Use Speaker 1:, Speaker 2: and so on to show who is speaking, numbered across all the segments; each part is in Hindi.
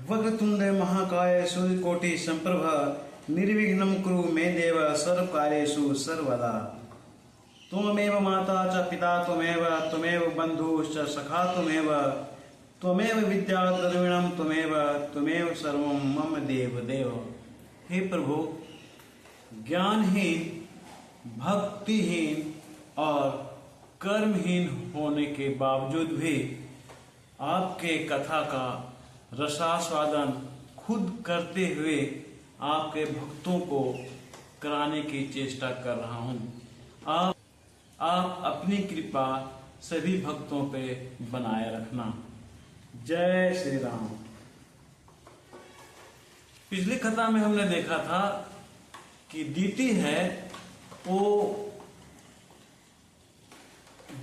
Speaker 1: वक्रतुंडे महाकाय सूर्यकोटि संप्रभ निर्विघ्नं कुरु मे देव सर्वकार्येषु सर्वदा। त्वमेव माता च पिता त्वमेव बन्धुश्च सखा त्वमेव विद्या द्रविणं त्वमेव सर्वं मम देव देव। हे प्रभु, ज्ञानहीन, भक्तिहीन और कर्महीन होने के बावजूद भी आपके कथा का रसास्वादन खुद करते हुए आपके भक्तों को कराने की चेष्टा कर रहा हूं। आप अपनी कृपा सभी भक्तों पे बनाए रखना। जय श्री राम। पिछली कथा में हमने देखा था कि दीति है वो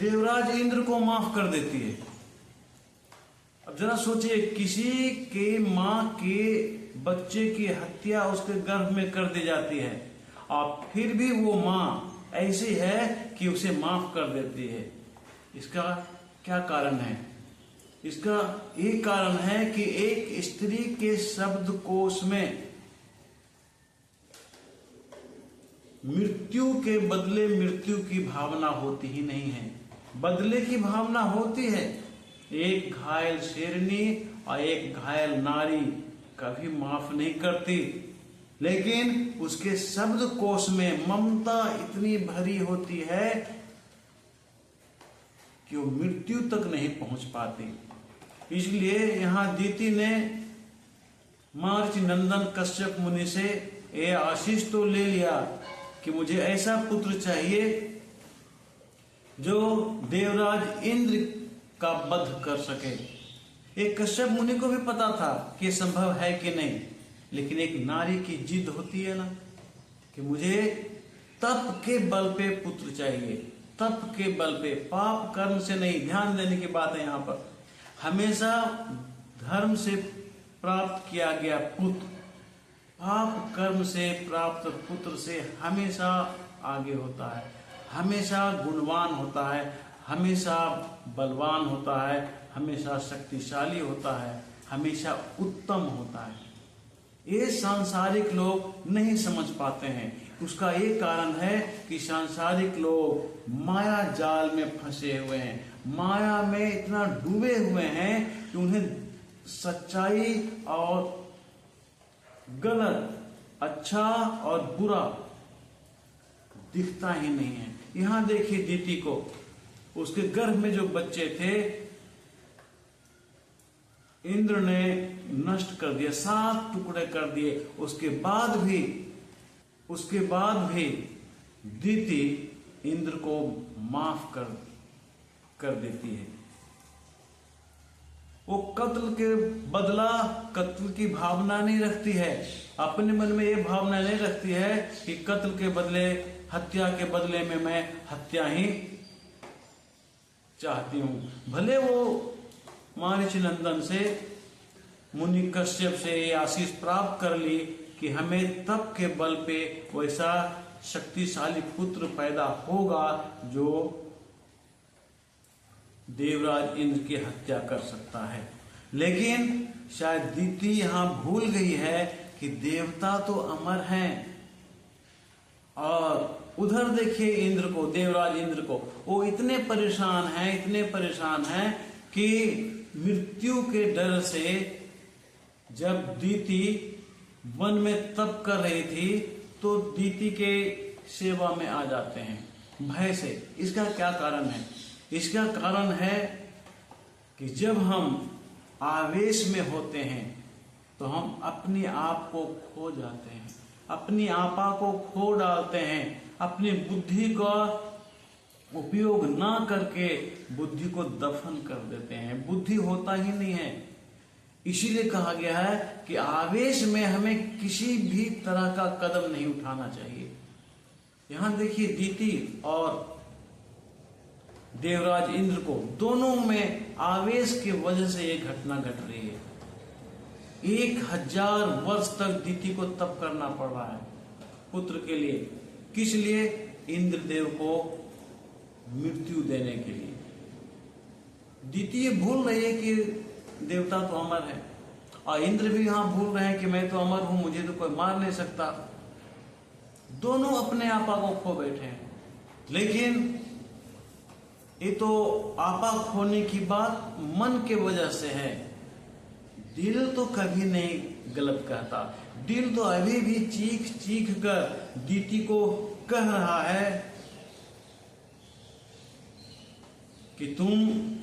Speaker 1: देवराज इंद्र को माफ कर देती है। अब जरा सोचिए, किसी के मां के बच्चे की हत्या उसके गर्भ में कर दी जाती है और फिर भी वो मां ऐसी है कि उसे माफ कर देती है। इसका क्या कारण है? इसका एक कारण है कि एक स्त्री के शब्दकोश में मृत्यु के बदले मृत्यु की भावना होती ही नहीं है, बदले की भावना होती है। एक घायल शेरनी और एक घायल नारी कभी माफ नहीं करती, लेकिन उसके शब्दकोश में ममता इतनी भरी होती है कि वो मृत्यु तक नहीं पहुंच पाती। इसलिए यहां दीति ने महर्षि नंदन कश्यप मुनि से ये आशीष तो ले लिया कि मुझे ऐसा पुत्र चाहिए जो देवराज इंद्र का वध कर सके। एक कश्यप मुनि को भी पता था कि संभव है कि नहीं, लेकिन एक नारी की जिद होती है ना कि मुझे तप के बल पे पुत्र चाहिए, तप के बल पे, पाप कर्म से नहीं। ध्यान देने की बात है यहाँ पर, हमेशा धर्म से प्राप्त किया गया पुत्र पाप कर्म से प्राप्त पुत्र से हमेशा आगे होता है, हमेशा गुणवान होता है, हमेशा बलवान होता है, हमेशा शक्तिशाली होता है, हमेशा उत्तम होता है। ये सांसारिक लोग नहीं समझ पाते हैं। उसका एक कारण है कि सांसारिक लोग माया जाल में फंसे हुए हैं, माया में इतना डूबे हुए हैं कि उन्हें सच्चाई और गलत, अच्छा और बुरा दिखता ही नहीं है। यहां देखिए दीति को, उसके गर्भ में जो बच्चे थे इंद्र ने नष्ट कर दिया, 7 टुकड़े कर दिए। उसके बाद भी दीति इंद्र को माफ कर देती है। वो कत्ल के बदला कत्ल की भावना नहीं रखती है, अपने मन में ये भावना नहीं रखती है कि कत्ल के बदले, हत्या के बदले में मैं हत्या ही चाहती हूं। भले वो महर्षि नंदन से, मुनि कश्यप से ये आशीष प्राप्त कर ली कि हमें तप के बल पे वैसा शक्तिशाली पुत्र पैदा होगा जो देवराज इंद्र की हत्या कर सकता है। लेकिन शायद दीति यहां भूल गई है कि देवता तो अमर हैं। और उधर देखिए इंद्र को, देवराज इंद्र को, वो इतने परेशान हैं कि मृत्यु के डर से जब दीति वन में तप कर रही थी तो दीति के सेवा में आ जाते हैं भय से। इसका क्या कारण है? इसका कारण है कि जब हम आवेश में होते हैं तो हम अपने आप को खो जाते हैं, अपनी आपा को खो डालते हैं, अपनी बुद्धि का उपयोग ना करके बुद्धि को दफन कर देते हैं, बुद्धि होता ही नहीं है। इसीलिए कहा गया है कि आवेश में हमें किसी भी तरह का कदम नहीं उठाना चाहिए। यहां देखिए दीति और देवराज इंद्र को, दोनों में आवेश की वजह से यह घटना घट रही है। 1000 वर्ष तक दीति को तप करना पड़ रहा है पुत्र के लिए। किस लिए? इंद्रदेव को मृत्यु देने के लिए। दीति ये भूल रही है कि देवता तो अमर है और इंद्र भी यहां भूल रहे हैं कि मैं तो अमर हूं, मुझे तो कोई मार नहीं सकता। दोनों अपने आपा को खो बैठे हैं। लेकिन ये तो आपा खोने की बात मन के वजह से है, दिल तो कभी नहीं गलत कहता। दिल तो अभी भी चीख चीख कर दीति को कह रहा है कि तुम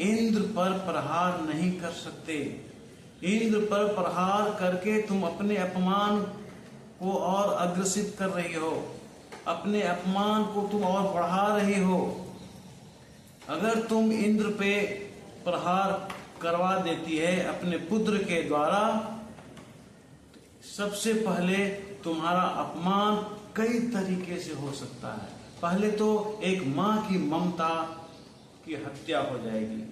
Speaker 1: इंद्र पर प्रहार नहीं कर सकते। इंद्र पर प्रहार करके तुम अपने अपमान को और अग्रसित कर रही हो, अपने अपमान को तुम और बढ़ा रही हो। अगर तुम इंद्र पे प्रहार करवा देती है अपने पुत्र के द्वारा, सबसे पहले तुम्हारा अपमान कई तरीके से हो सकता है। पहले तो एक मां की ममता की हत्या हो जाएगी,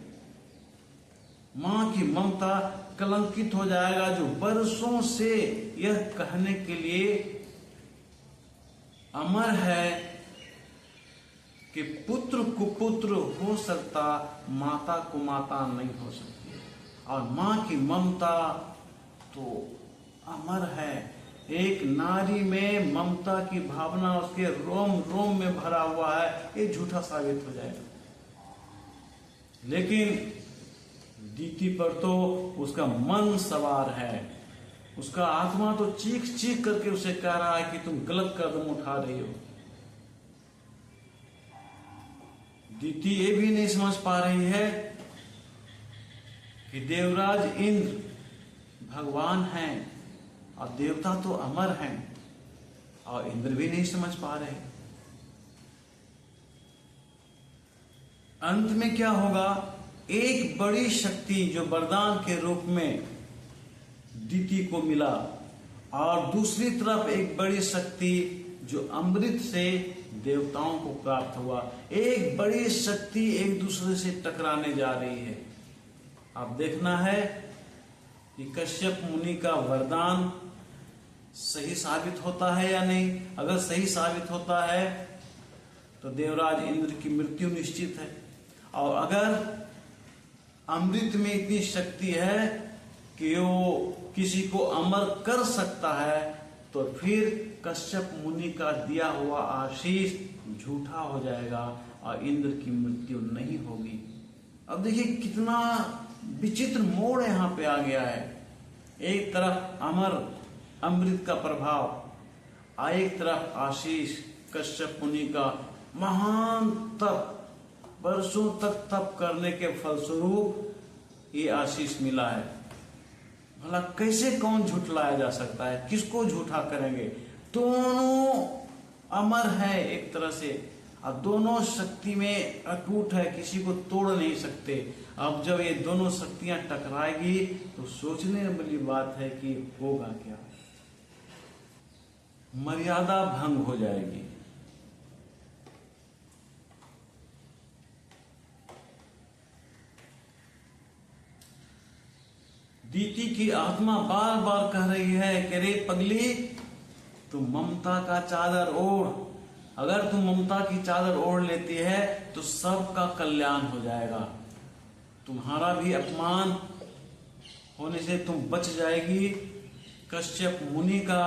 Speaker 1: मां की ममता कलंकित हो जाएगा, जो बरसों से यह कहने के लिए अमर है कि पुत्र कुपुत्र हो सकता, माता कुमाता नहीं हो सकती। और मां की ममता तो अमर है। एक नारी में ममता की भावना उसके रोम रोम में भरा हुआ है, ये झूठा साबित हो जाएगा। लेकिन दीति पर तो उसका मन सवार है, उसका आत्मा तो चीख चीख करके उसे कह रहा है कि तुम गलत कदम उठा रही हो। दीति ये भी नहीं समझ पा रही है कि देवराज इंद्र भगवान हैं और देवता तो अमर हैं, और इंद्र भी नहीं समझ पा रहे। अंत में क्या होगा, एक बड़ी शक्ति जो वरदान के रूप में दीति को मिला, और दूसरी तरफ एक बड़ी शक्ति जो अमृत से देवताओं को प्राप्त हुआ। एक बड़ी शक्ति एक दूसरे से टकराने जा रही है। अब देखना है कि कश्यप मुनि का वरदान सही साबित होता है या नहीं। अगर सही साबित होता है तो देवराज इंद्र की मृत्यु निश्चित है, और अगर अमृत में इतनी शक्ति है कि वो किसी को अमर कर सकता है, तो फिर कश्यप मुनि का दिया हुआ आशीष झूठा हो जाएगा और इंद्र की मृत्यु नहीं होगी। अब देखिए कितना विचित्र मोड़ यहाँ पे आ गया है। एक तरफ अमर अमृत का प्रभाव, और एक तरफ आशीष कश्यप मुनि का महान तप, वर्षों तक तप करने के फलस्वरूप ये आशीष मिला है। भला कैसे कौन झुठलाया जा सकता है, किसको झूठा करेंगे। दोनों अमर है एक तरह से, और दोनों शक्ति में अटूट है, किसी को तोड़ नहीं सकते। अब जब ये दोनों शक्तियां टकराएगी तो सोचने वाली बात है कि होगा क्या। मर्यादा भंग हो जाएगी। दीति की आत्मा बार बार कह रही है कि रे पगली, तुम ममता का चादर ओढ़। अगर तुम ममता की चादर ओढ़ लेती है तो सबका कल्याण हो जाएगा, तुम्हारा भी अपमान होने से तुम बच जाएगी, कश्यप मुनि का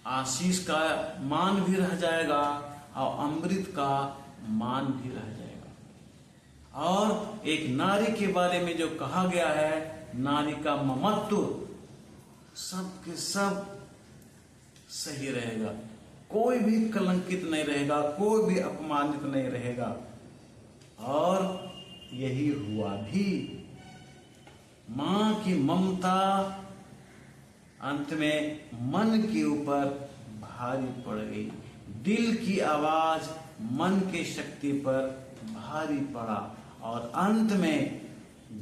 Speaker 1: आशीष का मान भी रह जाएगा और अमृत का मान भी रह जाएगा। और एक नारी के बारे में जो कहा गया है, नारी का ममत्व सब के सब सही रहेगा, कोई भी कलंकित नहीं रहेगा, कोई भी अपमानित नहीं रहेगा। और यही हुआ भी। मां की ममता अंत में मन के ऊपर भारी पड़ गई, दिल की आवाज मन के शक्ति पर भारी पड़ा, और अंत में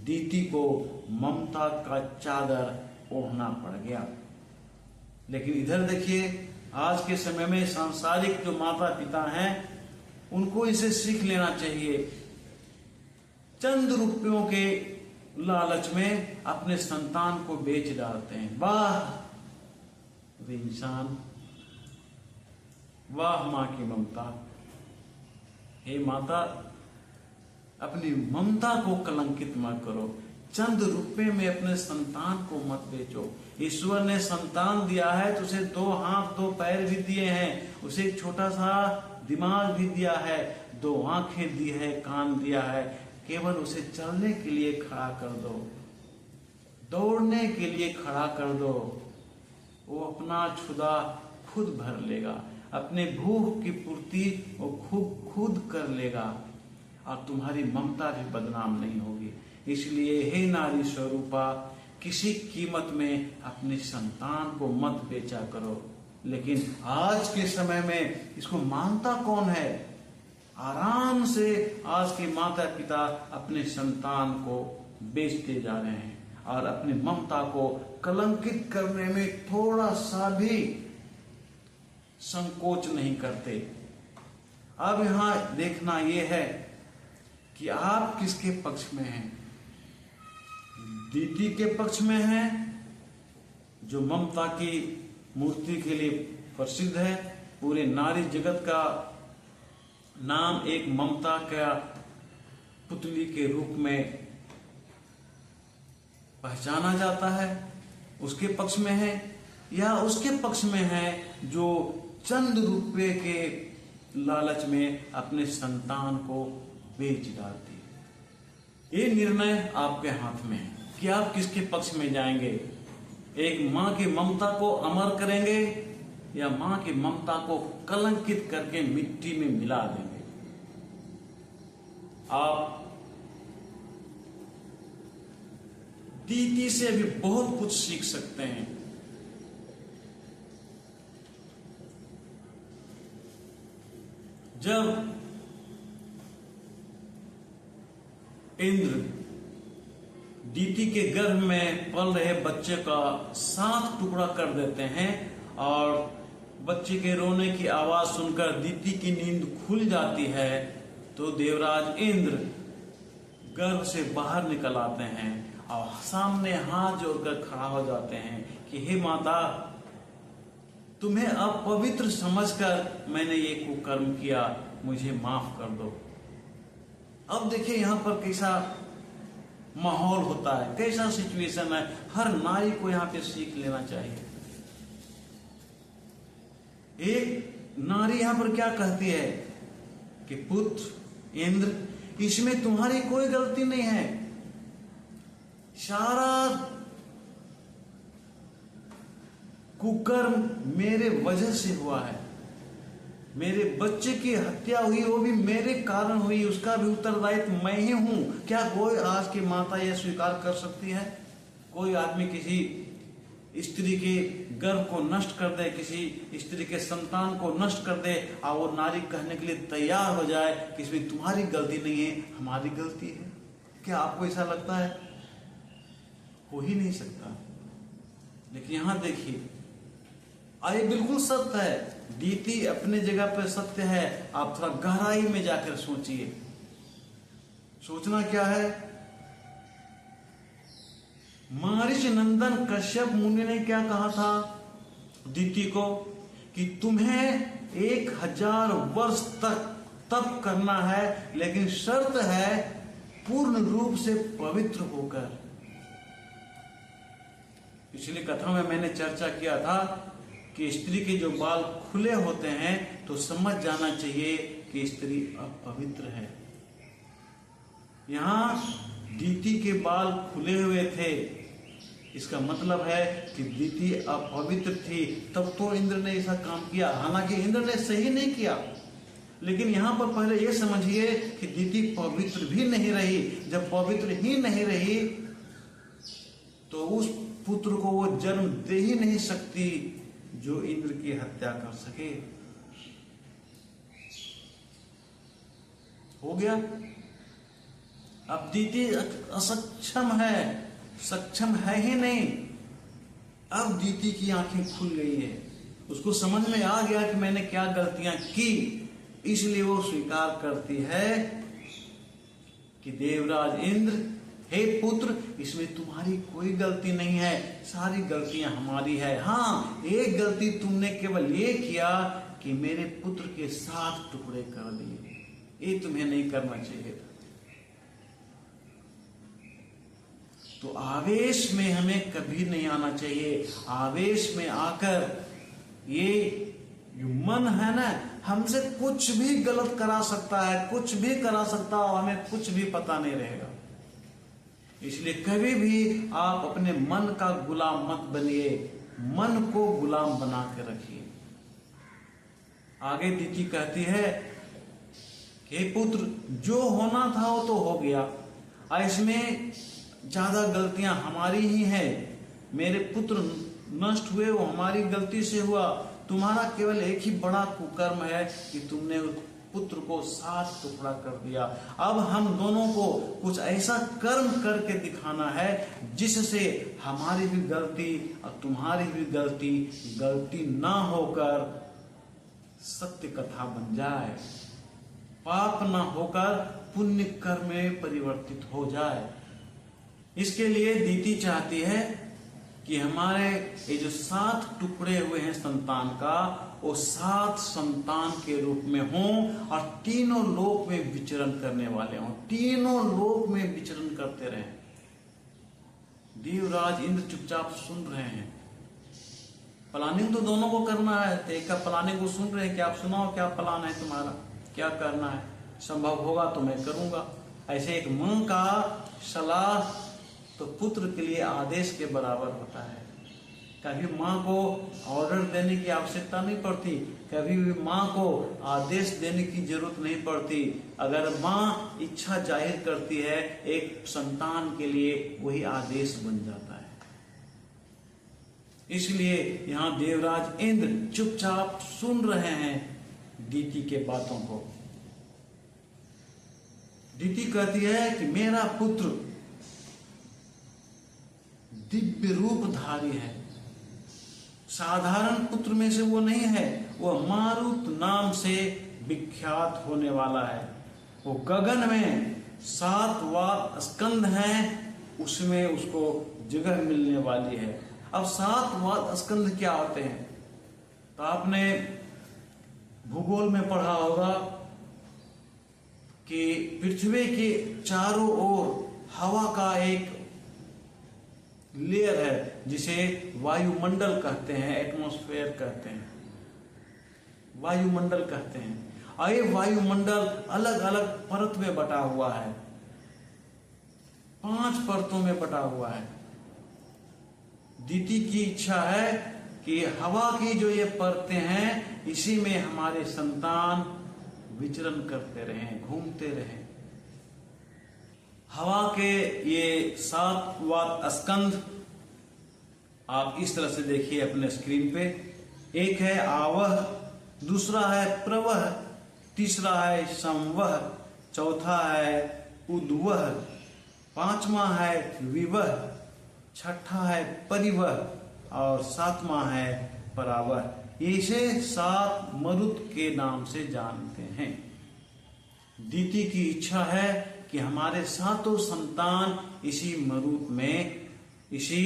Speaker 1: दीति को ममता का चादर ओढ़ना पड़ गया। लेकिन इधर देखिए, आज के समय में सांसारिक जो माता पिता हैं, उनको इसे सीख लेना चाहिए। चंद रुपयों के लालच में अपने संतान को बेच डालते हैं। वाह वे इंसान, वाह मां की ममता। हे माता, अपनी ममता को कलंकित मत करो। चंद रुपए में अपने संतान को मत बेचो। ईश्वर ने संतान दिया है तो उसे 2 हाथ 2 पैर भी दिए हैं, उसे एक छोटा सा दिमाग भी दिया है, 2 आंखें दी है, कान दिया है। केवल उसे चलने के लिए खड़ा कर दो, दौड़ने के लिए खड़ा कर दो, वो अपना क्षुधा खुद भर लेगा, अपने भूख की पूर्ति वो खुद कर लेगा, और तुम्हारी ममता भी बदनाम नहीं होगी। इसलिए हे नारी स्वरूपा, किसी कीमत में अपने संतान को मत बेचा करो। लेकिन आज के समय में इसको मानता कौन है? आराम से आज के माता पिता अपने संतान को बेचते जा रहे हैं और अपनी ममता को कलंकित करने में थोड़ा सा भी संकोच नहीं करते। अब यहां देखना यह है कि आप किसके पक्ष में हैं। दीति के पक्ष में हैं, जो ममता की मूर्ति के लिए प्रसिद्ध है। पूरे नारी जगत का नाम एक ममता का पुतली के रूप में पहचाना जाता है, उसके पक्ष में है। या उसके पक्ष में है जो चंद रुपए के लालच में अपने संतान को बेच डालती है। ये निर्णय आपके हाथ में है कि आप किसके पक्ष में जाएंगे। एक मां की ममता को अमर करेंगे या मां की ममता को कलंकित करके मिट्टी में मिला देंगे। आप दीति से भी बहुत कुछ सीख सकते हैं। जब इंद्र दीति के गर्भ में पल रहे बच्चे का 7 टुकड़ा कर देते हैं और बच्चे के रोने की आवाज सुनकर दीति की नींद खुल जाती है, तो देवराज इंद्र गर्भ से बाहर निकल आते हैं और सामने हाथ जोड़कर खड़ा हो जाते हैं कि हे माता, तुम्हें अपवित्र समझकर मैंने ये कुकर्म किया, मुझे माफ कर दो। अब देखिए यहां पर कैसा माहौल होता है, कैसा सिचुएशन है। हर नारी को यहां पे सीख लेना चाहिए। एक नारी यहां पर क्या कहती है कि पुत्र इंद्र, इसमें तुम्हारी कोई गलती नहीं है, सारा कुकर्म मेरे वजह से हुआ है, मेरे बच्चे की हत्या हुई वो भी मेरे कारण हुई, उसका भी उत्तरदायित्व मैं ही हूं। क्या कोई आज की माता यह स्वीकार कर सकती है? कोई आदमी किसी स्त्री के गर्भ को नष्ट कर दे, किसी स्त्री के संतान को नष्ट कर दे और वो नारी कहने के लिए तैयार हो जाए कि इसमें तुम्हारी गलती नहीं है, हमारी गलती है? क्या आपको ऐसा लगता है? हो ही नहीं सकता। लेकिन यहां देखिए, ये बिल्कुल सत्य है। दीति अपने जगह पर सत्य है। आप थोड़ा गहराई में जाकर सोचिए। सोचना क्या है? महर्षि नंदन कश्यप मुनि ने क्या कहा था दीति को कि तुम्हें 1000 वर्ष तक तप करना है, लेकिन शर्त है पूर्ण रूप से पवित्र होकर। पिछली कथा में मैंने चर्चा किया था कि स्त्री के जो बाल खुले होते हैं तो समझ जाना चाहिए कि स्त्री अपवित्र है। यहां दीति के बाल खुले हुए थे, इसका मतलब है कि दीति अपवित्र थी, तब तो इंद्र ने ऐसा काम किया। हालांकि इंद्र ने सही नहीं किया, लेकिन यहां पर पहले यह समझिए कि दीति पवित्र भी नहीं रही। जब पवित्र ही नहीं रही तो उस पुत्र को वो जन्म दे ही नहीं सकती जो इंद्र की हत्या कर सके। हो गया। अब दीति असक्षम है, सक्षम है ही नहीं। अब दीति की आंखें खुल गई है, उसको समझ में आ गया कि मैंने क्या गलतियां की, इसलिए वो स्वीकार करती है कि देवराज इंद्र, हे पुत्र, इसमें तुम्हारी कोई गलती नहीं है, सारी गलतियां हमारी है। हाँ, एक गलती तुमने केवल ये किया कि मेरे पुत्र के 7 टुकड़े कर दिए, ये तुम्हें नहीं करना चाहिए था। तो आवेश में हमें कभी नहीं आना चाहिए। आवेश में आकर ये जो मन है ना, हमसे कुछ भी गलत करा सकता है, कुछ भी करा सकता है और हमें कुछ भी पता नहीं रहेगा। इसलिए कभी भी आप अपने मन का गुलाम मत बनिए, मन को गुलाम बना के रखिए। आगे दीति कहती है कि पुत्र, जो होना था वो तो हो गया, इसमें ज्यादा गलतियां हमारी ही हैं। मेरे पुत्र नष्ट हुए, वो हमारी गलती से हुआ। तुम्हारा केवल एक ही बड़ा कुकर्म है कि तुमने पुत्र को 7 टुकड़ा कर दिया। अब हम दोनों को कुछ ऐसा कर्म करके दिखाना है जिससे हमारी भी गलती और तुम्हारी भी गलती ना होकर सत्य कथा बन जाए, पाप ना होकर पुण्य कर्म में परिवर्तित हो जाए। इसके लिए दीति चाहती है कि हमारे ये जो 7 टुकड़े हुए हैं संतान का, वो 7 संतान के रूप में हों और तीनों लोक में विचरण करने वाले हों, तीनों लोक में विचरण करते रहें। देवराज इंद्र चुपचाप सुन रहे हैं। प्लानिंग तो दोनों को करना है। एक का प्लानिंग को सुन रहे हैं कि आप सुनाओ क्या प्लान है तुम्हारा, क्या करना है, संभव होगा तो मैं करूंगा। ऐसे एक मां का सलाह तो पुत्र के लिए आदेश के बराबर होता है। कभी माँ को ऑर्डर देने की आवश्यकता नहीं पड़ती, कभी भी माँ को आदेश देने की जरूरत नहीं पड़ती। अगर माँ इच्छा जाहिर करती है एक संतान के लिए, वही आदेश बन जाता है। इसलिए यहाँ देवराज इंद्र चुपचाप सुन रहे हैं दीति के बातों को। दीति कहती है कि मेरा पुत्र दिव्य रूपधारी है, साधारण पुत्र में से वो नहीं है, वह मारुत नाम से विख्यात होने वाला है। वो गगन में 7 वात स्कंद हैं, उसमें उसको जगह मिलने वाली है। अब 7 वात स्कंद क्या होते हैं? तो आपने भूगोल में पढ़ा होगा कि पृथ्वी के चारों ओर हवा का एक लेयर है जिसे वायुमंडल कहते हैं, एटमॉस्फेयर कहते हैं, वायुमंडल कहते हैं। और ये वायुमंडल अलग अलग परत में बटा हुआ है, 5 परतों में बटा हुआ है। दीति की इच्छा है कि हवा की जो ये परतें हैं, इसी में हमारे संतान विचरण करते रहें, घूमते रहें। हवा के ये 7 वात स्कंद आप इस तरह से देखिए अपने स्क्रीन पे। एक है आवह, दूसरा है प्रवह, तीसरा है संवह, चौथा है उद्वह, 5वां है विवह, 6ठा है परिवह और 7वां है परावह। इसे 7 मरुत के नाम से जानते हैं। दीति की इच्छा है कि हमारे 7 संतान इसी मरुत में, इसी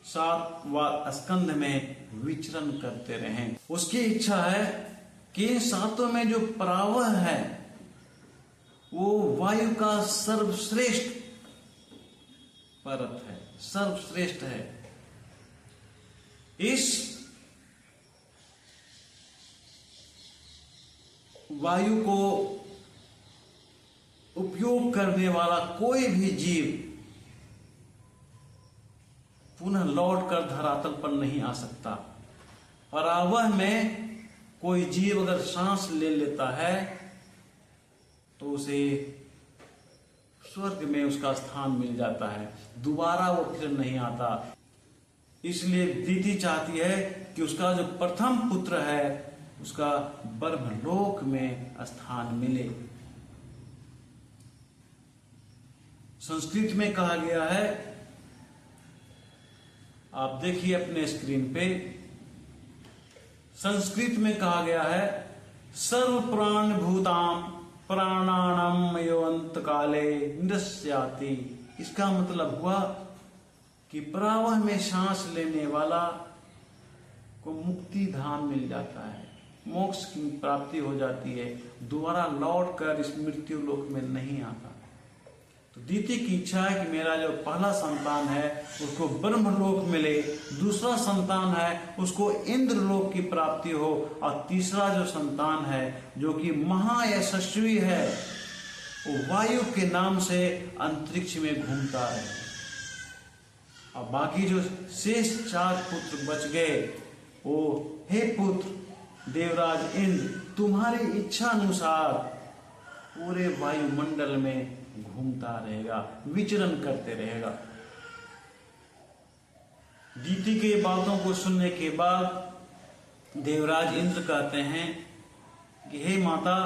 Speaker 1: 7 वात स्कंद में विचरण करते रहें। उसकी इच्छा है कि 7 में जो परावह है वो वायु का सर्वश्रेष्ठ परत है, सर्वश्रेष्ठ है। इस वायु को उपयोग करने वाला कोई भी जीव पुनः लौट कर धरातल पर नहीं आ सकता। परावह में कोई जीव अगर सांस ले लेता है तो उसे स्वर्ग में उसका स्थान मिल जाता है, दोबारा वो फिर नहीं आता। इसलिए दीति चाहती है कि उसका जो प्रथम पुत्र है उसका ब्रह्मलोक में स्थान मिले। संस्कृत में कहा गया है, आप देखिए अपने स्क्रीन पे, संस्कृत में कहा गया है सर्व प्राण भूताम प्राणानाम योऽन्त काले निरस्याति। इसका मतलब हुआ कि परावह में सांस लेने वाला को मुक्ति धाम मिल जाता है, मोक्ष की प्राप्ति हो जाती है, दोबारा लौट कर इस मृत्यु लोक में नहीं आता। तो दीति की इच्छा है कि मेरा जो पहला संतान है उसको ब्रह्मलोक मिले, दूसरा संतान है उसको इंद्रलोक की प्राप्ति हो, और तीसरा जो संतान है जो कि महायशस्वी है वो वायु के नाम से अंतरिक्ष में घूमता है। और बाकी जो शेष 4 पुत्र बच गए, वो हे पुत्र देवराज इंद्र, तुम्हारी इच्छा अनुसार पूरे वायुमंडल में घूमता रहेगा, विचरण करते रहेगा। दीति के बातों को सुनने के बाद देवराज इंद्र कहते हैं कि हे माता,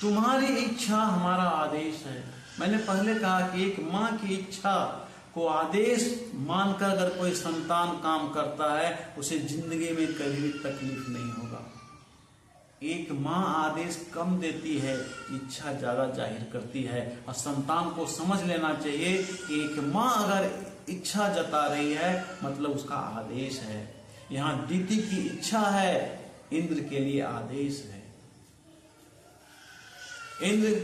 Speaker 1: तुम्हारी इच्छा हमारा आदेश है। मैंने पहले कहा कि एक माँ की इच्छा को आदेश मानकर अगर कोई संतान काम करता है उसे जिंदगी में कभी भी तकलीफ नहीं होगा। एक माँ आदेश कम देती है, इच्छा ज्यादा जाहिर करती है, और संतान को समझ लेना चाहिए कि एक माँ अगर इच्छा जता रही है मतलब उसका आदेश है। यहाँ दीति की इच्छा है, इंद्र के लिए आदेश है। इंद्र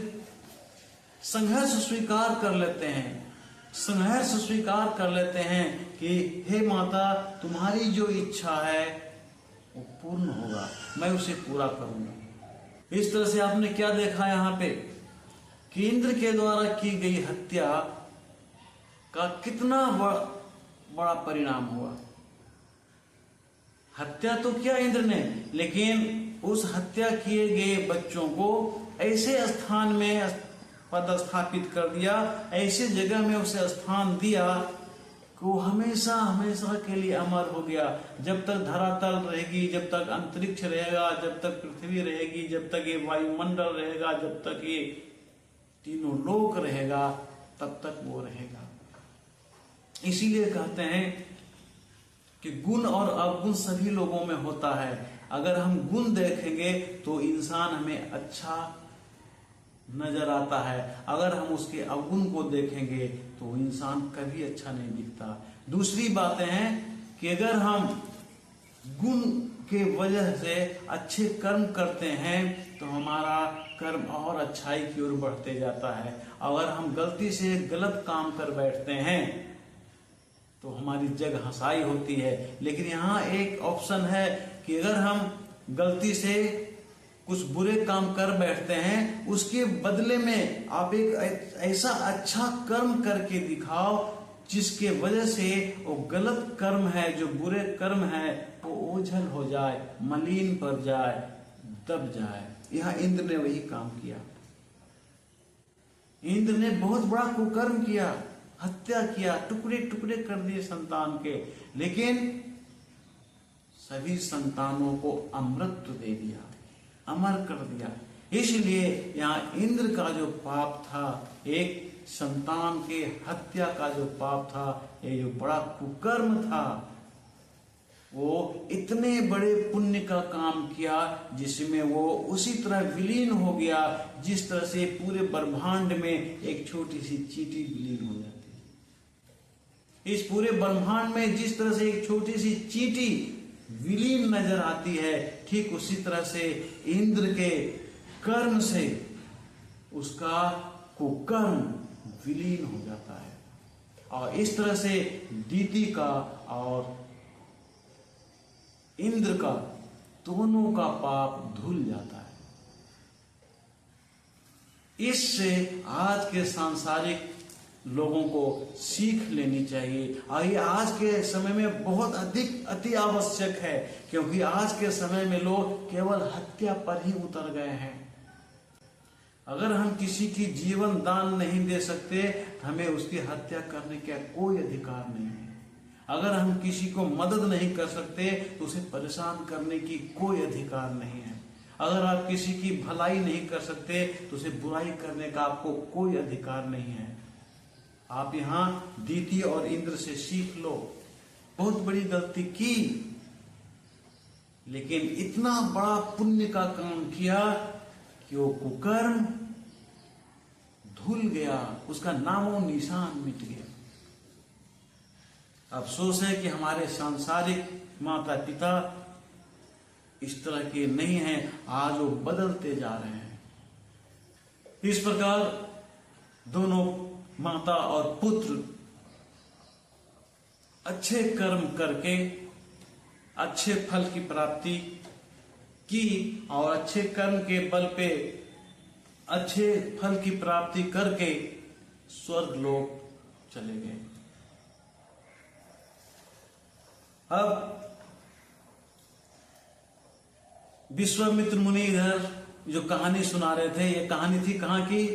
Speaker 1: संघर्ष स्वीकार कर लेते हैं, संघर्ष स्वीकार कर लेते हैं कि हे माता, तुम्हारी जो इच्छा है वो पूर्ण होगा, मैं उसे पूरा करूंगा। इस तरह से आपने क्या देखा यहाँ पे कि इंद्र के द्वारा की गई हत्या का कितना बड़ा परिणाम हुआ। हत्या तो किया इंद्र ने, लेकिन उस हत्या किए गए बच्चों को ऐसे स्थान में पदस्थापित कर दिया, ऐसे जगह में उसे स्थान दिया कि वो हमेशा हमेशा के लिए अमर हो गया। जब तक धरातल रहेगी, जब तक अंतरिक्ष रहेगा, जब तक पृथ्वी रहेगी, जब तक ये वायुमंडल रहेगा, जब तक ये तीनों लोक रहेगा, तब तक वो रहेगा। इसीलिए कहते हैं कि गुण और अवगुण सभी लोगों में होता है। अगर हम गुण देखेंगे तो इंसान हमें अच्छा नजर आता है, अगर हम उसके अवगुण को देखेंगे तो इंसान कभी अच्छा नहीं दिखता। दूसरी बातें हैं कि अगर हम गुण के वजह से अच्छे कर्म करते हैं तो हमारा कर्म और अच्छाई की ओर बढ़ते जाता है। अगर हम गलती से गलत काम कर बैठते हैं तो हमारी जग हंसाई होती है। लेकिन यहाँ एक ऑप्शन है कि अगर हम गलती से कुछ बुरे काम कर बैठते हैं, उसके बदले में आप एक ऐसा अच्छा कर्म करके दिखाओ जिसके वजह से वो गलत कर्म है, जो बुरे कर्म है, वो ओझल हो जाए, मलिन पड़ जाए, दब जाए। यहाँ इंद्र ने वही काम किया। इंद्र ने बहुत बड़ा कुकर्म किया, हत्या किया, टुकड़े टुकड़े कर दिए संतान के, लेकिन सभी संतानों को अमृत दे दिया, अमर कर दिया। इसलिए यहाँ इंद्र का जो पाप था, एक संतान के हत्या का जो पाप था, ये जो बड़ा कुकर्म था, वो इतने बड़े पुण्य का काम किया जिसमें वो उसी तरह विलीन हो गया जिस तरह से पूरे ब्रह्मांड में एक छोटी सी चींटी विलीन हो जाती है। इस पूरे ब्रह्मांड में जिस तरह से एक छोटी सी चींटी विलीन नजर आती है, ठीक उसी तरह से इंद्र के कर्म से उसका कुकर्म विलीन हो जाता है। और इस तरह से दीति का और इंद्र का दोनों का पाप धुल जाता है। इससे आज के सांसारिक लोगों को सीख लेनी चाहिए। और ये आज के समय में बहुत अधिक अति आवश्यक है, क्योंकि आज के समय में लोग केवल हत्या पर ही उतर गए हैं। अगर हम किसी की जीवन दान नहीं दे सकते, हमें उसकी हत्या करने का कोई अधिकार नहीं है। अगर हम किसी को मदद नहीं कर सकते तो उसे परेशान करने की कोई अधिकार नहीं है। अगर आप किसी की भलाई नहीं कर सकते तो उसे बुराई करने का आपको कोई अधिकार नहीं है। आप यहाँ दीति और इंद्र से सीख लो। बहुत बड़ी गलती की, लेकिन इतना बड़ा पुण्य का काम किया कि वो कुकर्म धुल गया, उसका नामो निशान मिट गया। अफसोस है कि हमारे सांसारिक माता पिता इस तरह के नहीं हैं, आज वो बदलते जा रहे हैं। इस प्रकार दोनों माता और पुत्र अच्छे कर्म करके अच्छे फल की प्राप्ति की और अच्छे कर्म के बल पे अच्छे फल की प्राप्ति करके स्वर्ग लोक चले गए। अब विश्वामित्र मुनि इधर जो कहानी सुना रहे थे, ये कहानी थी कहाँ की?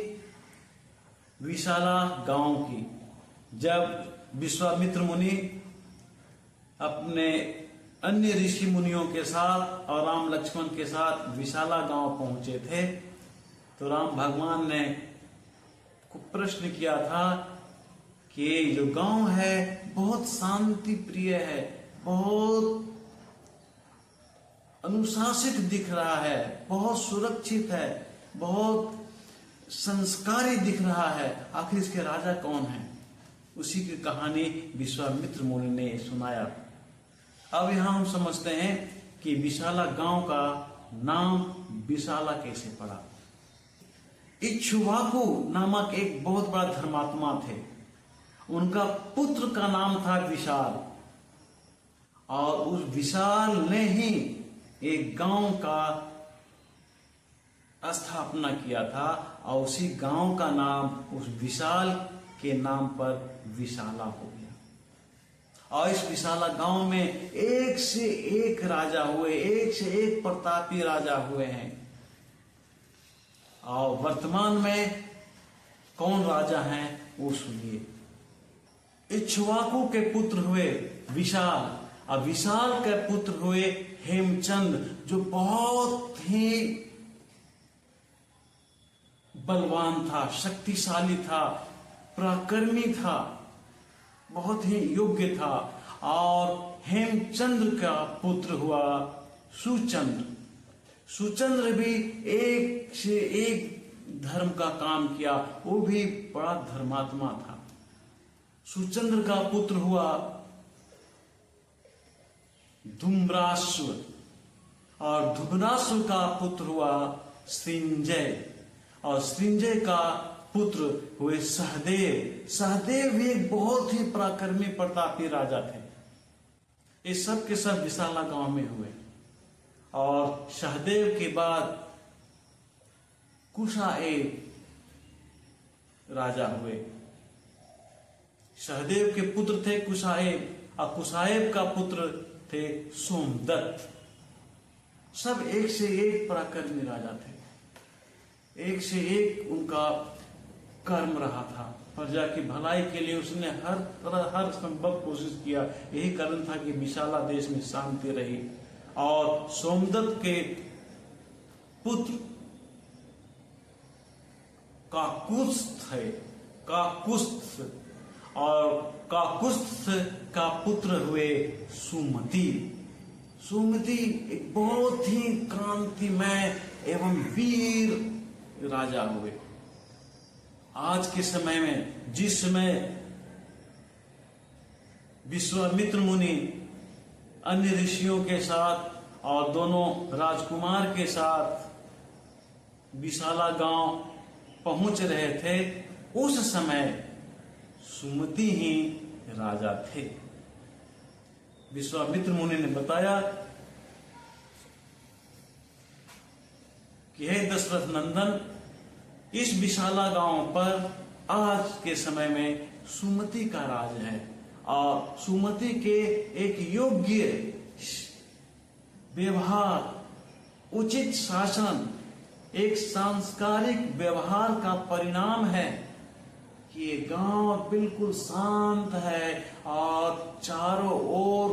Speaker 1: विशाला गांव की। जब विश्वामित्र मुनि अपने अन्य ऋषि मुनियों के साथ और राम लक्ष्मण के साथ विशाला गांव पहुंचे थे, तो राम भगवान ने प्रश्न किया था कि ये जो गांव है बहुत शांति प्रिय है, बहुत अनुशासित दिख रहा है, बहुत सुरक्षित है, बहुत संस्कारी दिख रहा है, आखिर इसके राजा कौन है? उसी की कहानी विश्वामित्र मुनि ने सुनाया। अब यहां हम समझते हैं कि विशाला गांव का नाम विशाला कैसे पड़ा। इक्ष्वाकु नामक एक बहुत बड़ा धर्मात्मा थे, उनका पुत्र का नाम था विशाल, और उस विशाल ने ही एक गांव का स्थापना किया था और उसी गांव का नाम उस विशाल के नाम पर विशाला हो गया। और इस विशाला गांव में एक से एक राजा हुए, एक से एक प्रतापी राजा हुए हैं। और वर्तमान में कौन राजा हैं वो सुनिए। इक्ष्वाकु के पुत्र हुए विशाल, और विशाल के पुत्र हुए हेमचंद, जो बहुत ही बलवान था, शक्तिशाली था, पराक्रमी था, बहुत ही योग्य था। और हेमचंद्र का पुत्र हुआ सुचंद्र। सुचंद्र भी एक से एक धर्म का काम किया, वो भी बड़ा धर्मात्मा था। सुचंद्र का पुत्र हुआ धूम्रासु, और धूम्रासु का पुत्र हुआ सृंजय, और सृंजय का पुत्र हुए सहदेव। सहदेव भी एक बहुत ही पराक्रमी प्रतापी राजा थे। ये सब के सब विशाला गांव में हुए। और सहदेव के बाद कुशाएब राजा हुए। सहदेव के पुत्र थे कुशाएब, और कुशाएब का पुत्र थे सोमदत्त। सब एक से एक पराक्रमी राजा थे, एक से एक उनका कर्म रहा था। प्रजा की भलाई के लिए उसने हर तरह हर संभव कोशिश किया। यही कारण था कि विशाला देश में शांति रही। और सोमदत्त के पुत्र काकुस्थ है, काकुस्थ, और काकुस्थ का पुत्र हुए सुमति। सुमति एक बहुत ही क्रांतिमय एवं वीर राजा हुए। आज के समय में जिस समय विश्वामित्र मुनि अन्य ऋषियों के साथ और दोनों राजकुमार के साथ विशाला गांव पहुंच रहे थे, उस समय सुमति ही राजा थे। विश्वामित्र मुनि ने बताया कि हे दशरथ नंदन, इस विशाला गांव पर आज के समय में सुमति का राज है, और सुमति के एक योग्य व्यवहार, उचित शासन, एक सांस्कारिक व्यवहार का परिणाम है कि ये गांव बिल्कुल शांत है और चारों ओर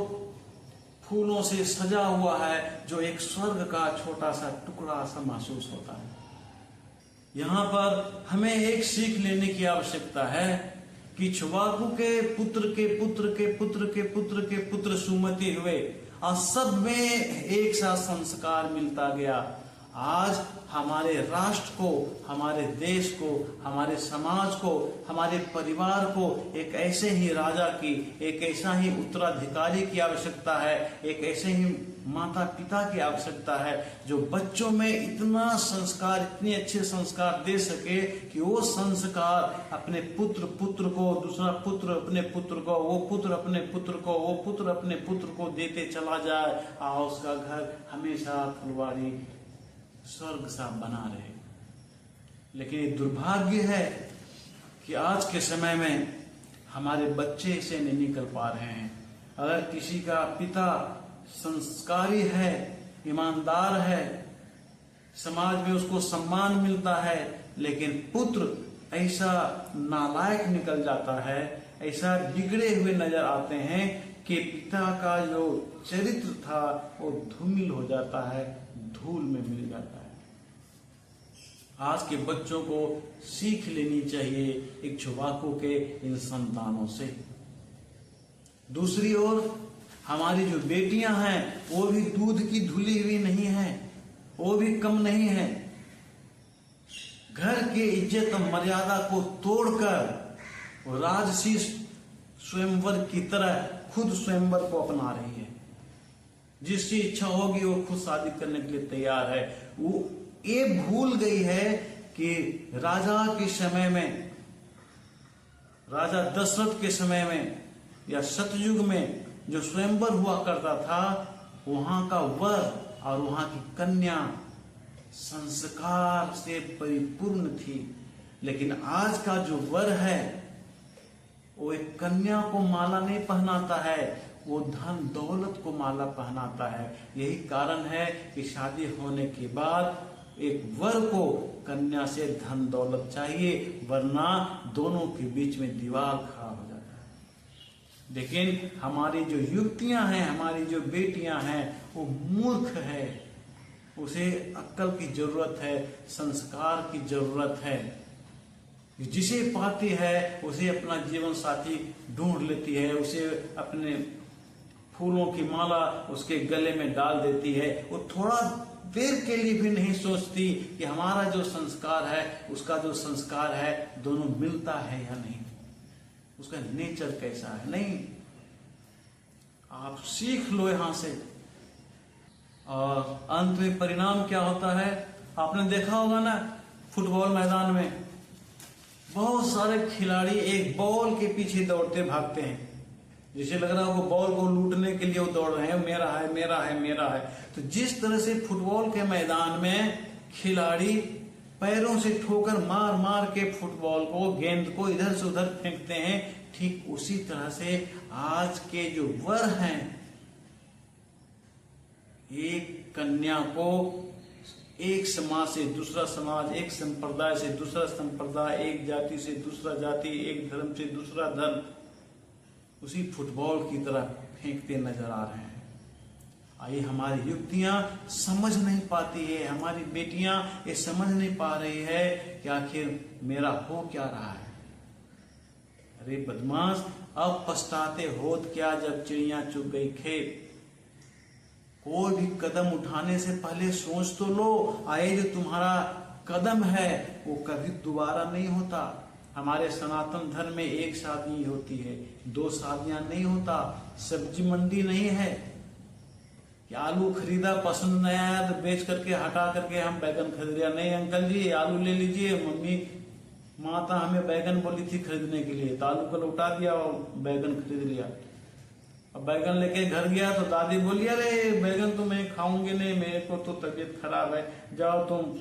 Speaker 1: फूलों से सजा हुआ है, जो एक स्वर्ग का छोटा सा टुकड़ा सा महसूस होता है। यहाँ पर हमें एक सीख लेने की आवश्यकता है कि इक्ष्वाकु के पुत्र के पुत्र के पुत्र के पुत्र के पुत्र सुमति हुए, और सब में एक सा संस्कार मिलता गया। आज हमारे राष्ट्र को, हमारे देश को, हमारे समाज को, हमारे परिवार को एक ऐसे ही राजा की, एक ऐसा ही उत्तराधिकारी की आवश्यकता है, एक ऐसे ही माता पिता की आवश्यकता है जो बच्चों में इतना संस्कार, इतने अच्छे संस्कार दे सके कि वो संस्कार अपने पुत्र को, दूसरा पुत्र अपने पुत्र को, वो पुत्र अपने पुत्र को, वो पुत्र अपने पुत्र को देते चला जाए और उसका घर हमेशा फुलवारी स्वर्ग सा बना रहे। लेकिन ये दुर्भाग्य है कि आज के समय में हमारे बच्चे इसे नहीं निकल पा रहे हैं। अगर किसी का पिता संस्कारी है, ईमानदार है, समाज में उसको सम्मान मिलता है, लेकिन पुत्र ऐसा नालायक निकल जाता है, ऐसा बिगड़े हुए नजर आते हैं कि पिता का जो चरित्र था वो धूमिल हो जाता है, धूल में मिल जाता है। आज के बच्चों को सीख लेनी चाहिए इक्ष्वाकु के इन संतानों से। दूसरी ओर हमारी जो बेटियां हैं वो भी दूध की धुली हुई नहीं है, वो भी कम नहीं है। घर के इज्जत और मर्यादा को तोड़कर राजसी स्वयंवर की तरह खुद स्वयंवर को अपना रही है। जिसकी इच्छा होगी वो खुद शादी करने के लिए तैयार है। वो ये भूल गई है कि राजा के समय में, राजा दशरथ के समय में या सतयुग में जो स्वयंवर हुआ करता था, वहां का वर और वहां की कन्या संस्कार से परिपूर्ण थी। लेकिन आज का जो वर है वो एक कन्या को माला नहीं पहनाता है, वो धन दौलत को माला पहनाता है। यही कारण है कि शादी होने के बाद एक वर को कन्या से धन दौलत चाहिए, वरना दोनों के बीच में दीवार खड़ा हो जाता है। लेकिन हमारी जो युवतियां हैं, हमारी जो बेटियां हैं, वो मूर्ख है, उसे अक्ल की जरूरत है, संस्कार की जरूरत है। जिसे पाती है उसे अपना जीवन साथी ढूंढ लेती है, उसे अपने फूलों की माला उसके गले में डाल देती है। वो थोड़ा देर के लिए भी नहीं सोचती कि हमारा जो संस्कार है, उसका जो संस्कार है, दोनों मिलता है या नहीं, उसका नेचर कैसा है। नहीं, आप सीख लो यहां से। और अंत में परिणाम क्या होता है, आपने देखा होगा ना, फुटबॉल मैदान में बहुत सारे खिलाड़ी एक बॉल के पीछे दौड़ते भागते हैं, जिसे लग रहा है वो बॉल को लूटने के लिए वो दौड़ रहे हैं, मेरा है मेरा है मेरा है। तो जिस तरह से फुटबॉल के मैदान में खिलाड़ी पैरों से ठोकर मार मार के फुटबॉल को, गेंद को इधर से उधर फेंकते हैं, ठीक उसी तरह से आज के जो वर हैं, एक कन्या को एक समाज से दूसरा समाज, एक संप्रदाय से दूसरा संप्रदाय, एक जाति से दूसरा जाति, एक धर्म से दूसरा धर्म, उसी फुटबॉल की तरह फेंकते नजर आ रहे हैं। आइए, हमारी युवतियां समझ नहीं पाती है, हमारी बेटियां ये समझ नहीं पा रही है कि आखिर मेरा हो क्या रहा है। अरे बदमाश, अब पछताते होत क्या जब चिड़िया चुग गई खेत। कोई भी कदम उठाने से पहले सोच तो लो, आए जो तुम्हारा कदम है वो कभी दोबारा नहीं होता। हमारे सनातन धर्म में एक शादी होती है, दो शादियां नहीं होता। सब्जी मंडी नहीं है कि आलू खरीदा, पसंद नहीं आया तो बेच करके हटा करके हम बैगन खरीद लिया। नहीं अंकल जी, आलू ले लीजिए, मम्मी माता हमें बैगन बोली थी खरीदने के लिए, तो आलू को लौटा दिया और बैगन खरीद लिया। अब बैगन लेके घर गया तो दादी बोली, अरे बैगन तो मैं खाऊंगी नहीं, मेरे को तो तबीयत खराब है, जाओ तुम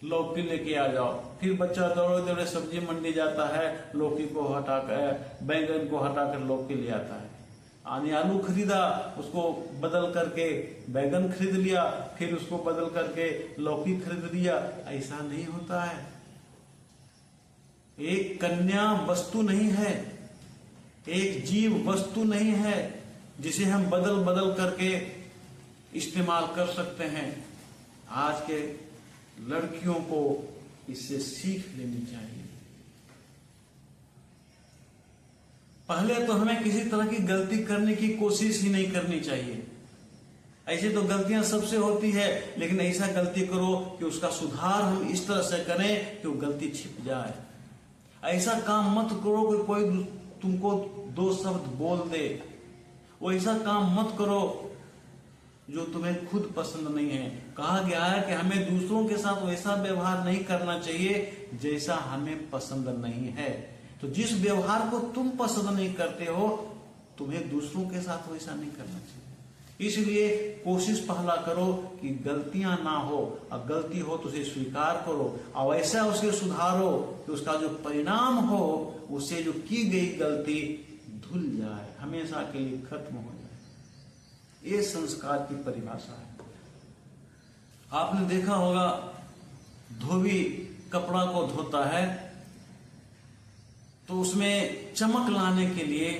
Speaker 1: लौकी लेके आ जाओ। फिर बच्चा दौड़े दौड़े सब्जी मंडी जाता है, लौकी को हटाकर, बैगन को हटाकर लौकी ले आता है। आलू खरीदा, उसको बदल करके बैगन खरीद लिया, फिर उसको बदल करके लौकी खरीद लिया। ऐसा नहीं होता है। एक कन्या वस्तु नहीं है, एक जीव वस्तु नहीं है जिसे हम बदल बदल करके इस्तेमाल कर सकते हैं। आज के लड़कियों को इससे सीख लेनी चाहिए। पहले तो हमें किसी तरह की गलती करने की कोशिश ही नहीं करनी चाहिए। ऐसे तो गलतियां सबसे होती है, लेकिन ऐसा गलती करो कि उसका सुधार हम इस तरह से करें कि वो गलती छिप जाए। ऐसा काम मत करो कि कोई तुमको दो शब्द बोल दे। वो ऐसा काम मत करो जो तुम्हें खुद पसंद नहीं है। कहा गया है कि हमें दूसरों के साथ वैसा व्यवहार नहीं करना चाहिए जैसा हमें पसंद नहीं है। तो जिस व्यवहार को तुम पसंद नहीं करते हो, तुम्हें दूसरों के साथ वैसा नहीं करना चाहिए। इसलिए कोशिश पहला करो कि गलतियां ना हो, अब गलती हो तो उसे स्वीकार करो और ऐसा उसे सुधारो कि उसका जो परिणाम हो उसे जो की गई गलती धुल जाए, हमेशा के लिए खत्म हो जाए। ये संस्कार की परिभाषा है। आपने देखा होगा, धोबी कपड़ा को धोता है तो उसमें चमक लाने के लिए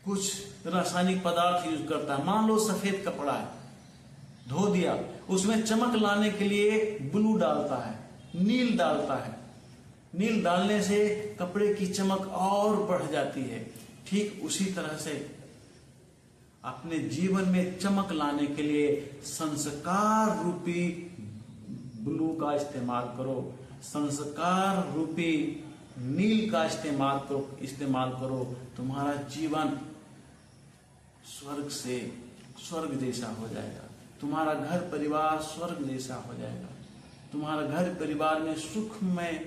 Speaker 1: कुछ रासायनिक पदार्थ यूज करता है। मान लो सफेद कपड़ा है, धो दिया, उसमें चमक लाने के लिए ब्लू डालता है, नील डालता है। नील डालने से कपड़े की चमक और बढ़ जाती है। ठीक उसी तरह से अपने जीवन में चमक लाने के लिए संस्कार रूपी ब्लू का इस्तेमाल करो, संस्कार रूपी नील का इस्तेमाल करो। तुम्हारा जीवन स्वर्ग जैसा हो जाएगा। तुम्हारा घर परिवार स्वर्ग जैसा हो जाएगा। तुम्हारा घर परिवार में सुखमय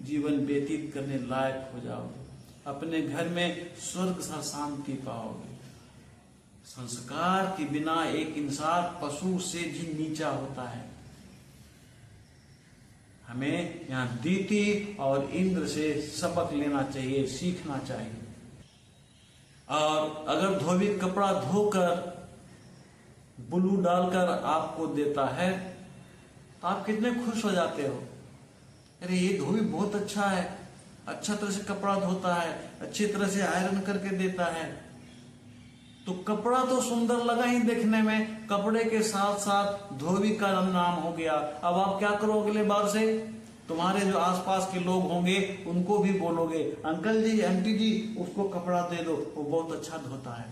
Speaker 1: जीवन व्यतीत करने लायक हो जाओगे। अपने घर में स्वर्ग सा शांति पाओगे। संस्कार के बिना एक इंसान पशु से भी नीचा होता है। हमें यहाँ दीति और इंद्र से सबक लेना चाहिए, सीखना चाहिए। और अगर धोबी कपड़ा धोकर ब्लू डालकर आपको देता है तो आप कितने खुश हो जाते हो। अरे ये धोबी बहुत अच्छा है, अच्छा तरह से कपड़ा धोता है, अच्छी तरह से आयरन करके देता है। तो कपड़ा तो सुंदर लगा ही देखने में, कपड़े के साथ साथ धोबी का नाम हो गया। अब आप क्या करो, अगले बार से तुम्हारे जो आसपास के लोग होंगे उनको भी बोलोगे, अंकल जी आंटी जी उसको कपड़ा दे दो, वो बहुत अच्छा धोता है।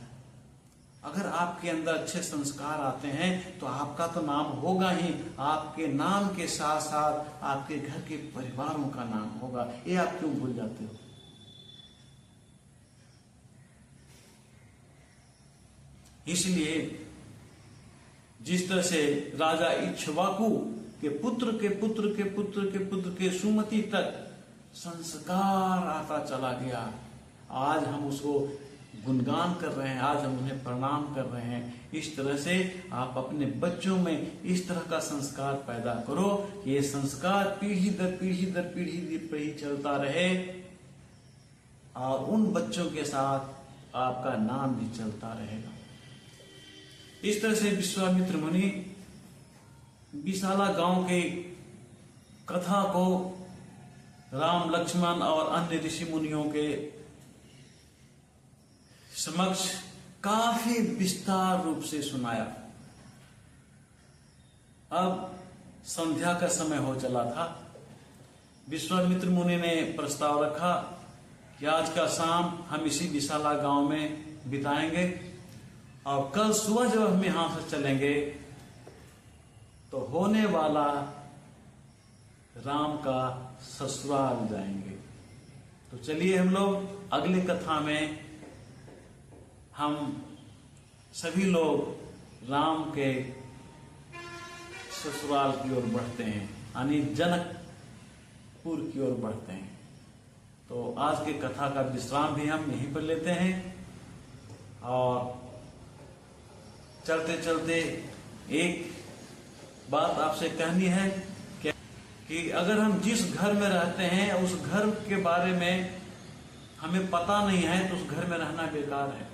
Speaker 1: अगर आपके अंदर अच्छे संस्कार आते हैं तो आपका तो नाम होगा ही, आपके नाम के साथ साथ आपके घर के परिवारों का नाम होगा। ये आप क्यों भूल जाते हो? इसलिए जिस तरह से राजा इक्ष्वाकु के पुत्र के पुत्र के पुत्र के पुत्र के सुमति तक संस्कार आता चला गया, आज हम उसको गुणगान कर रहे हैं, आज हम उन्हें प्रणाम कर रहे हैं। इस तरह से आप अपने बच्चों में इस तरह का संस्कार पैदा करो कि ये संस्कार पीढ़ी दर पीढ़ी दर पीढ़ी चलता रहे और उन बच्चों के साथ आपका नाम भी चलता रहेगा। इस तरह से विश्वामित्र मुनि विशाला गांव के कथा को राम लक्ष्मण और अन्य ऋषि मुनियों के समक्ष काफी विस्तार रूप से सुनाया। अब संध्या का समय हो चला था। विश्वामित्र मुनि ने प्रस्ताव रखा कि आज का शाम हम इसी विशाला गांव में बिताएंगे और कल सुबह जब हम यहां से चलेंगे तो होने वाला राम का ससुराल जाएंगे। तो चलिए हम लोग अगली कथा में हम सभी लोग राम के ससुराल की ओर बढ़ते हैं, यानी जनकपुर की ओर बढ़ते हैं। तो आज की कथा का विश्राम भी हम यहीं पर लेते हैं और चलते चलते एक बात आपसे कहनी है कि अगर हम जिस घर में रहते हैं उस घर के बारे में हमें पता नहीं है तो उस घर में रहना बेकार है।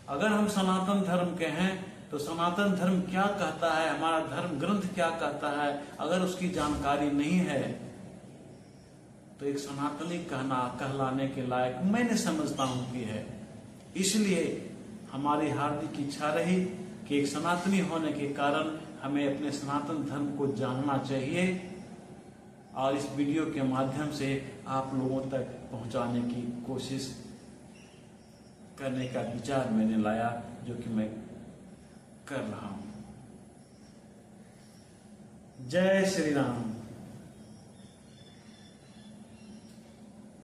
Speaker 1: अगर हम सनातन धर्म के हैं तो सनातन धर्म क्या कहता है, हमारा धर्म ग्रंथ क्या कहता है, अगर उसकी जानकारी नहीं है तो एक सनातनी कहलाने के लायक मैं नहीं समझता हूं कि है। इसलिए हमारी हार्दिक इच्छा रही कि एक सनातनी होने के कारण हमें अपने सनातन धर्म को जानना चाहिए और इस वीडियो के माध्यम से आप लोगों तक पहुंचाने की कोशिश करने का विचार मैंने लाया, जो कि मैं कर रहा हूं। जय श्री राम।